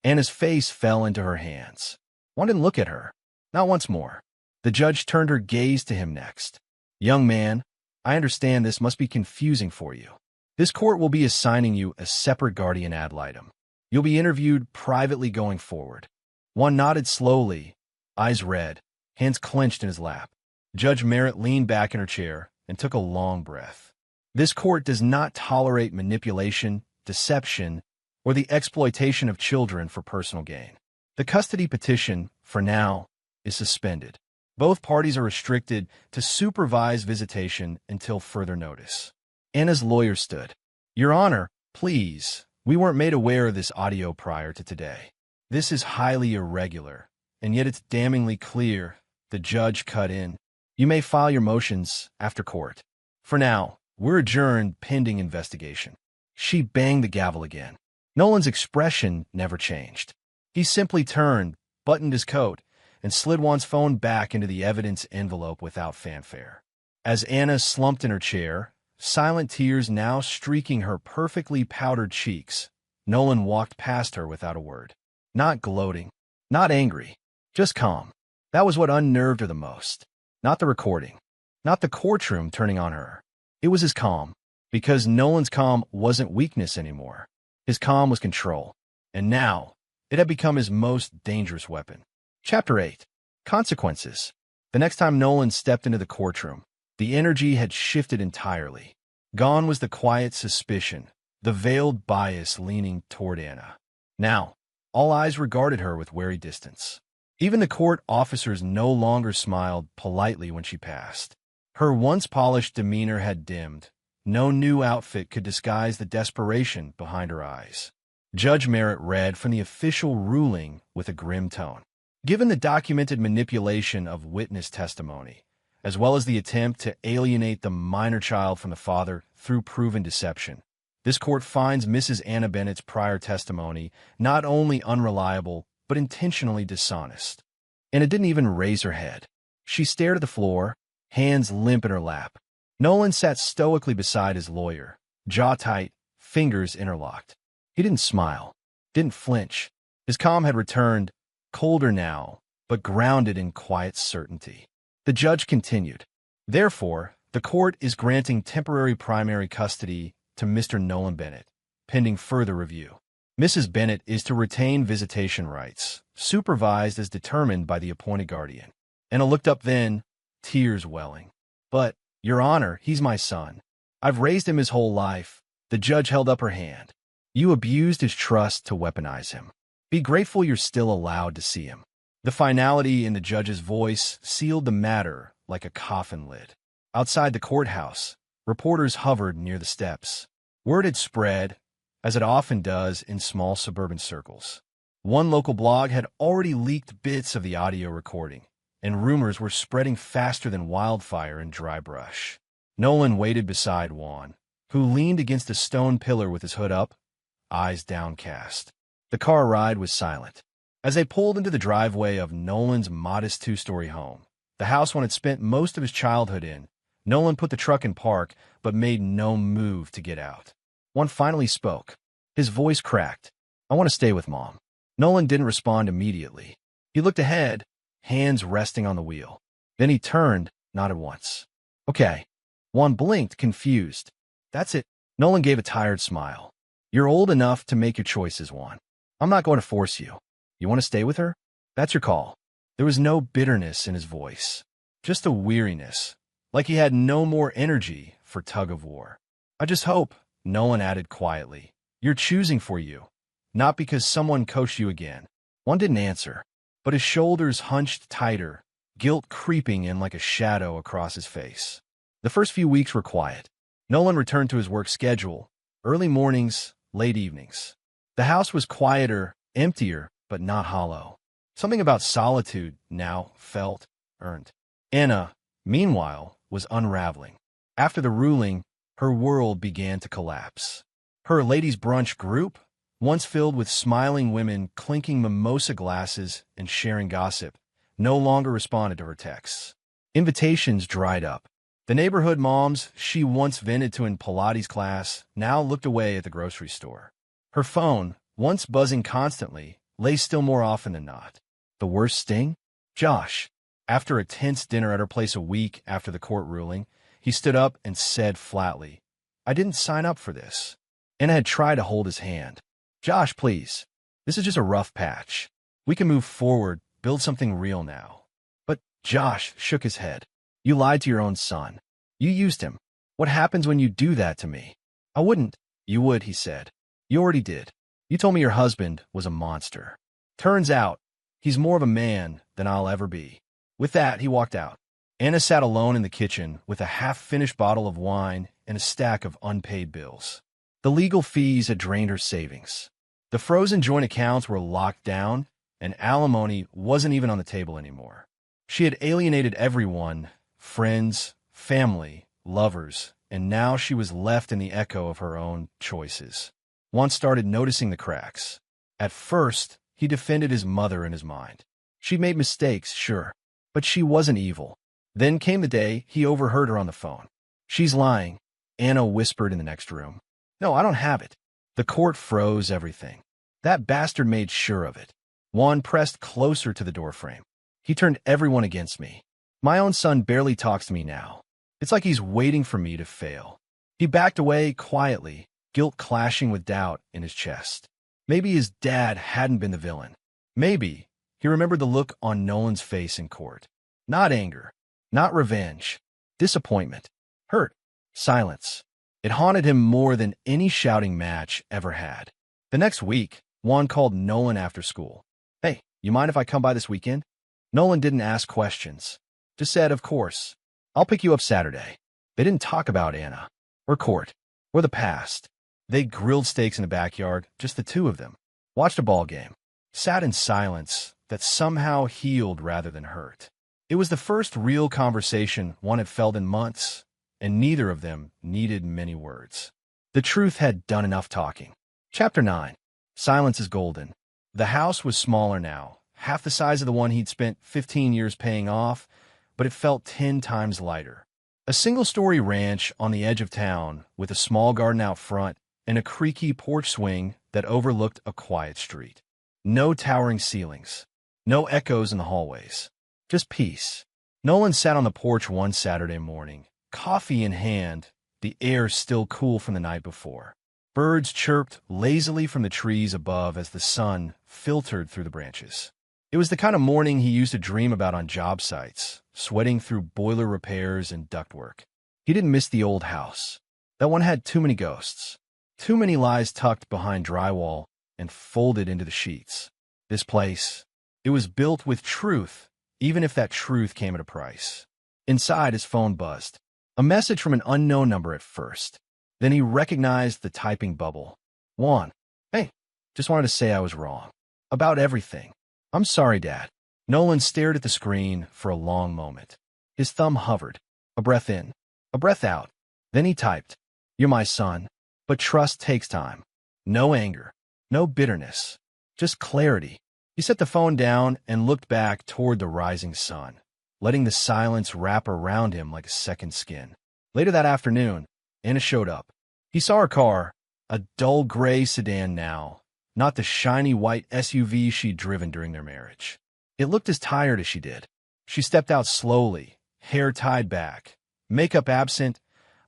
Anna's face fell into her hands. One didn't look at her. Not once more. The judge turned her gaze to him next. Young man, I understand this must be confusing for you. This court will be assigning you a separate guardian ad litem. You'll be interviewed privately going forward. One nodded slowly, eyes red, hands clenched in his lap. Judge Merritt leaned back in her chair and took a long breath. This court does not tolerate manipulation, deception, or the exploitation of children for personal gain. The custody petition, for now, is suspended. Both parties are restricted to supervised visitation until further notice. Anna's lawyer stood. Your Honor, please, we weren't made aware of this audio prior to today. This is highly irregular, and yet it's damningly clear. The judge cut in. You may file your motions after court. For now, we're adjourned pending investigation. She banged the gavel again. Nolan's expression never changed. He simply turned, buttoned his coat, and slid Juan's phone back into the evidence envelope without fanfare. As Anna slumped in her chair, silent tears now streaking her perfectly powdered cheeks, Nolan walked past her without a word. Not gloating, not angry, just calm. That was what unnerved her the most. Not the recording, not the courtroom turning on her. It was his calm, because Nolan's calm wasn't weakness anymore. His calm was control, and now it had become his most dangerous weapon. Chapter 8. Consequences. The next time Nolan stepped into the courtroom, the energy had shifted entirely. Gone was the quiet suspicion, the veiled bias leaning toward Anna. Now, all eyes regarded her with wary distance. Even the court officers no longer smiled politely when she passed. Her once polished demeanor had dimmed. No new outfit could disguise the desperation behind her eyes. Judge Merritt read from the official ruling with a grim tone. Given the documented manipulation of witness testimony, as well as the attempt to alienate the minor child from the father through proven deception, this court finds Mrs. Anna Bennett's prior testimony not only unreliable, but intentionally dishonest. And it didn't even raise her head. She stared at the floor, hands limp in her lap. Nolan sat stoically beside his lawyer, jaw tight, fingers interlocked. He didn't smile, didn't flinch. His calm had returned, colder now, but grounded in quiet certainty. The judge continued. Therefore, the court is granting temporary primary custody to Mr. Nolan Bennett, pending further review. Mrs. Bennett is to retain visitation rights, supervised as determined by the appointed guardian. Anna looked up then, tears welling. But, Your Honor, he's my son. I've raised him his whole life. The judge held up her hand. You abused his trust to weaponize him. Be grateful you're still allowed to see him. The finality in the judge's voice sealed the matter like a coffin lid. Outside the courthouse, reporters hovered near the steps. Word had spread, as it often does in small suburban circles. One local blog had already leaked bits of the audio recording, and rumors were spreading faster than wildfire in dry brush. Nolan waited beside Juan, who leaned against a stone pillar with his hood up, eyes downcast. The car ride was silent. As they pulled into the driveway of Nolan's modest two-story home, the house one had spent most of his childhood in, Nolan put the truck in park but made no move to get out. Juan finally spoke. His voice cracked. I want to stay with Mom. Nolan didn't respond immediately. He looked ahead, hands resting on the wheel. Then he turned, nodded once. Okay. Juan blinked, confused. That's it. Nolan gave a tired smile. You're old enough to make your choices, Juan. I'm not going to force you. You want to stay with her? That's your call. There was no bitterness in his voice, just a weariness, like he had no more energy for tug-of-war. I just hope, Nolan added quietly, you're choosing for you, not because someone coached you again. Juan didn't answer, but his shoulders hunched tighter, guilt creeping in like a shadow across his face. The first few weeks were quiet. Nolan returned to his work schedule, early mornings, late evenings. The house was quieter, emptier, but not hollow. Something about solitude now felt earned. Anna, meanwhile, was unraveling. After the ruling, her world began to collapse. Her ladies' brunch group, once filled with smiling women clinking mimosa glasses and sharing gossip, no longer responded to her texts. Invitations dried up. The neighborhood moms she once vented to in Pilates class now looked away at the grocery store. Her phone, once buzzing constantly, lay still more often than not. The worst sting? Josh. After a tense dinner at her place a week after the court ruling, he stood up and said flatly, I didn't sign up for this. Anna had tried to hold his hand. Josh, please. This is just a rough patch. We can move forward, build something real now. But Josh shook his head. You lied to your own son. You used him. What happens when you do that to me? I wouldn't. You would, he said. You already did. You told me your husband was a monster. Turns out, he's more of a man than I'll ever be. With that, he walked out. Anna sat alone in the kitchen with a half-finished bottle of wine and a stack of unpaid bills. The legal fees had drained her savings. The frozen joint accounts were locked down, and alimony wasn't even on the table anymore. She had alienated everyone, friends, family, lovers, and now she was left in the echo of her own choices. Juan started noticing the cracks. At first, he defended his mother in his mind. She made mistakes, sure, but she wasn't evil. Then came the day he overheard her on the phone. She's lying, Anna whispered in the next room. No, I don't have it. The court froze everything. That bastard made sure of it. Juan pressed closer to the doorframe. He turned everyone against me. My own son barely talks to me now. It's like he's waiting for me to fail. He backed away quietly, guilt clashing with doubt in his chest. Maybe his dad hadn't been the villain. Maybe he remembered the look on Nolan's face in court. Not anger, not revenge, disappointment, hurt, silence. It haunted him more than any shouting match ever had. The next week, Juan called Nolan after school. Hey, you mind if I come by this weekend? Nolan didn't ask questions. Just said, of course. I'll pick you up Saturday. They didn't talk about Anna, or court, or the past. They grilled steaks in the backyard, just the two of them. Watched a ball game. Sat in silence, that somehow healed rather than hurt. It was the first real conversation one had felt in months, and neither of them needed many words. The truth had done enough talking. Chapter 9. Silence is golden. The house was smaller now, half the size of the one he'd spent 15 years paying off, but it felt 10 times lighter. A single-story ranch on the edge of town with a small garden out front and a creaky porch swing that overlooked a quiet street. No towering ceilings. No echoes in the hallways. Just peace. Nolan sat on the porch one Saturday morning, coffee in hand, the air still cool from the night before. Birds chirped lazily from the trees above as the sun filtered through the branches. It was the kind of morning he used to dream about on job sites, sweating through boiler repairs and ductwork. He didn't miss the old house. That one had too many ghosts, too many lies tucked behind drywall and folded into the sheets. This place, it was built with truth, even if that truth came at a price. Inside, his phone buzzed. A message from an unknown number at first. Then he recognized the typing bubble. Juan. Hey, just wanted to say I was wrong. About everything. I'm sorry, Dad. Nolan stared at the screen for a long moment. His thumb hovered. A breath in, a breath out. Then he typed, You're my son. But trust takes time. No anger. No bitterness. Just clarity. He set the phone down and looked back toward the rising sun, letting the silence wrap around him like a second skin. Later that afternoon, Anna showed up. He saw her car, a dull gray sedan now, not the shiny white SUV she'd driven during their marriage. It looked as tired as she did. She stepped out slowly, hair tied back, makeup absent,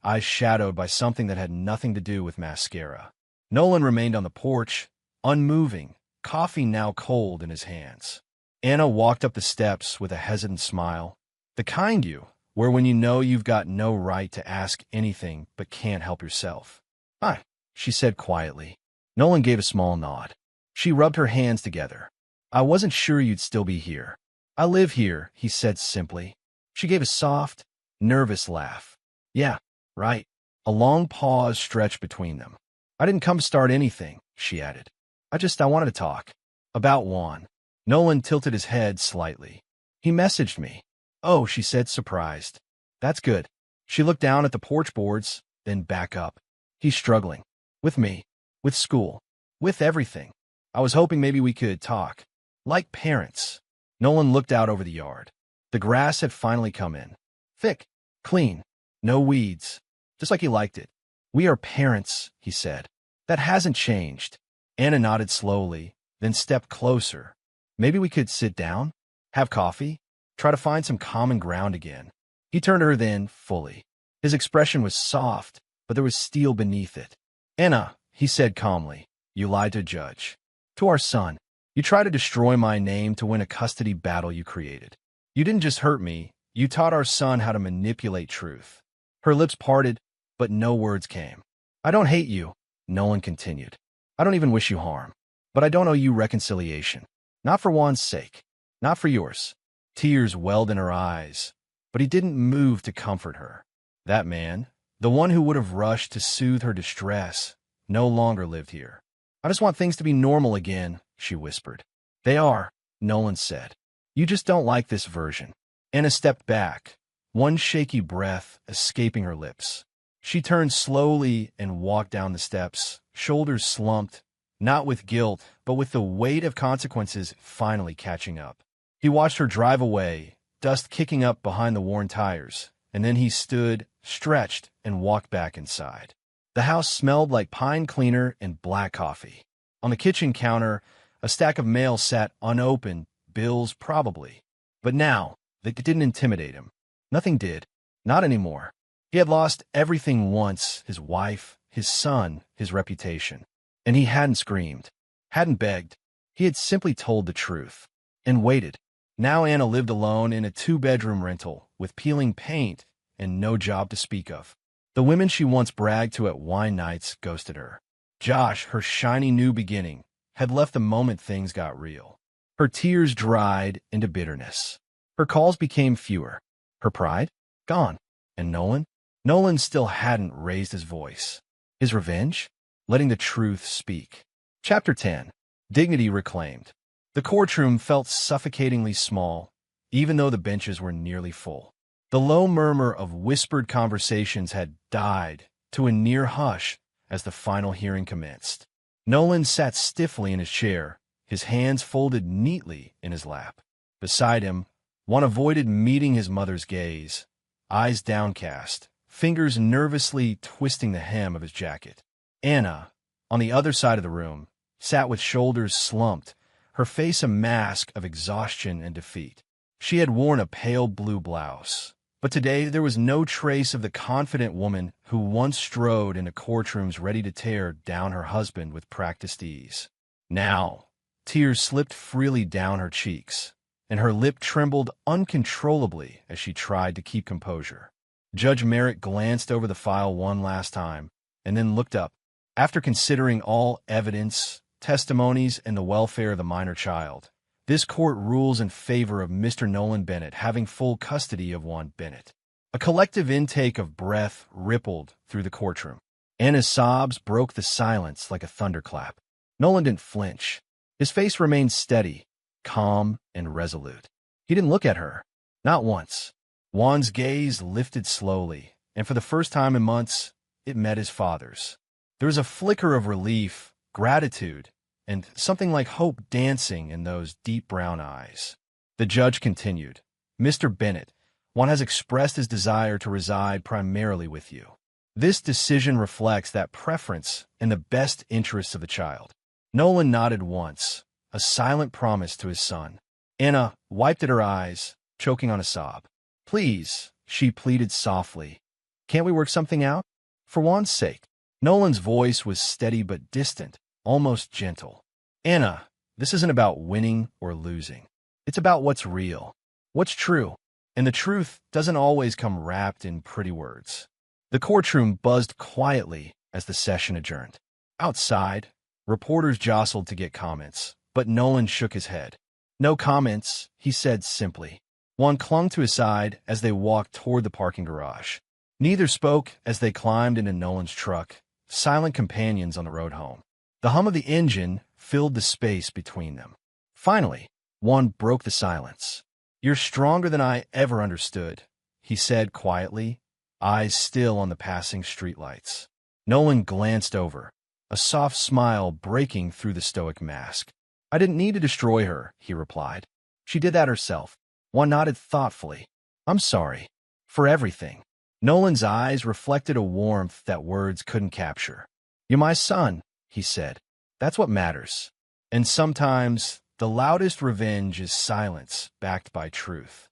eyes shadowed by something that had nothing to do with mascara. Nolan remained on the porch, unmoving, coffee now cold in his hands. Anna walked up the steps with a hesitant smile, the kind where when you know you've got no right to ask anything but can't help yourself. Hi, she said quietly. Nolan gave a small nod. She rubbed her hands together. I wasn't sure you'd still be here. I live here, he said simply. She gave a soft, nervous laugh. Yeah, right. A long pause stretched between them. I didn't come to start anything, she added. I wanted to talk. About Juan. Nolan tilted his head slightly. He messaged me. Oh, she said, surprised. That's good. She looked down at the porch boards, then back up. He's struggling. With me. With school. With everything. I was hoping maybe we could talk. Like parents. Nolan looked out over the yard. The grass had finally come in. Thick. Clean. No weeds. Just like he liked it. We are parents, he said. That hasn't changed. Anna nodded slowly, then stepped closer. Maybe we could sit down? Have coffee? Try to find some common ground again. He turned to her then, fully. His expression was soft, but there was steel beneath it. Anna, he said calmly, you lied to Judge. To our son. You tried to destroy my name to win a custody battle you created. You didn't just hurt me, you taught our son how to manipulate truth. Her lips parted, but no words came. I don't hate you, Nolan continued. I don't even wish you harm. But I don't owe you reconciliation. Not for Juan's sake. Not for yours. Tears welled in her eyes, but he didn't move to comfort her. That man, the one who would have rushed to soothe her distress, no longer lived here. I just want things to be normal again, she whispered. They are, Nolan said. You just don't like this version. Anna stepped back, one shaky breath escaping her lips. She turned slowly and walked down the steps, shoulders slumped, not with guilt, but with the weight of consequences finally catching up. He watched her drive away, dust kicking up behind the worn tires, and then he stood, stretched, and walked back inside. The house smelled like pine cleaner and black coffee. On the kitchen counter, a stack of mail sat unopened, bills probably. But now, that didn't intimidate him. Nothing did. Not anymore. He had lost everything once, his wife, his son, his reputation. And he hadn't screamed, hadn't begged. He had simply told the truth. And waited. Now Anna lived alone in a 2-bedroom rental, with peeling paint and no job to speak of. The women she once bragged to at wine nights ghosted her. Josh, her shiny new beginning, had left the moment things got real. Her tears dried into bitterness. Her calls became fewer. Her pride? Gone. And Nolan? Nolan still hadn't raised his voice. His revenge? Letting the truth speak. Chapter 10. Dignity reclaimed. The courtroom felt suffocatingly small, even though the benches were nearly full. The low murmur of whispered conversations had died to a near hush as the final hearing commenced. Nolan sat stiffly in his chair, his hands folded neatly in his lap. Beside him, Juan avoided meeting his mother's gaze, eyes downcast, fingers nervously twisting the hem of his jacket. Anna, on the other side of the room, sat with shoulders slumped, her face a mask of exhaustion and defeat. She had worn a pale blue blouse, but today there was no trace of the confident woman who once strode into courtrooms ready to tear down her husband with practiced ease. Now, tears slipped freely down her cheeks, and her lip trembled uncontrollably as she tried to keep composure. Judge Merritt glanced over the file one last time, and then looked up. After considering all evidence, testimonies, and the welfare of the minor child, this court rules in favor of Mr. Nolan Bennett having full custody of Juan Bennett. A collective intake of breath rippled through the courtroom. Anna's sobs broke the silence like a thunderclap. Nolan didn't flinch. His face remained steady, calm, and resolute. He didn't look at her. Not once. Juan's gaze lifted slowly, and for the first time in months, it met his father's. There was a flicker of relief, gratitude, and something like hope dancing in those deep brown eyes. The judge continued, "Mr. Bennett, Juan has expressed his desire to reside primarily with you. This decision reflects that preference in the best interests of the child." Nolan nodded once, a silent promise to his son. Anna wiped at her eyes, choking on a sob. "Please," she pleaded softly, "can't we work something out? For Juan's sake." Nolan's voice was steady but distant, almost gentle. "Anna, this isn't about winning or losing. It's about what's real, what's true, and the truth doesn't always come wrapped in pretty words." The courtroom buzzed quietly as the session adjourned. Outside, reporters jostled to get comments, but Nolan shook his head. "No comments," he said simply. Juan clung to his side as they walked toward the parking garage. Neither spoke as they climbed into Nolan's truck, silent companions on the road home. The hum of the engine filled the space between them. Finally, Juan broke the silence. "You're stronger than I ever understood," he said quietly, eyes still on the passing streetlights. Nolan glanced over, a soft smile breaking through the stoic mask. "I didn't need to destroy her," he replied. "She did that herself." Juan nodded thoughtfully. "I'm sorry. For everything." Nolan's eyes reflected a warmth that words couldn't capture. "You're my son," he said. "That's what matters." And sometimes the loudest revenge is silence backed by truth.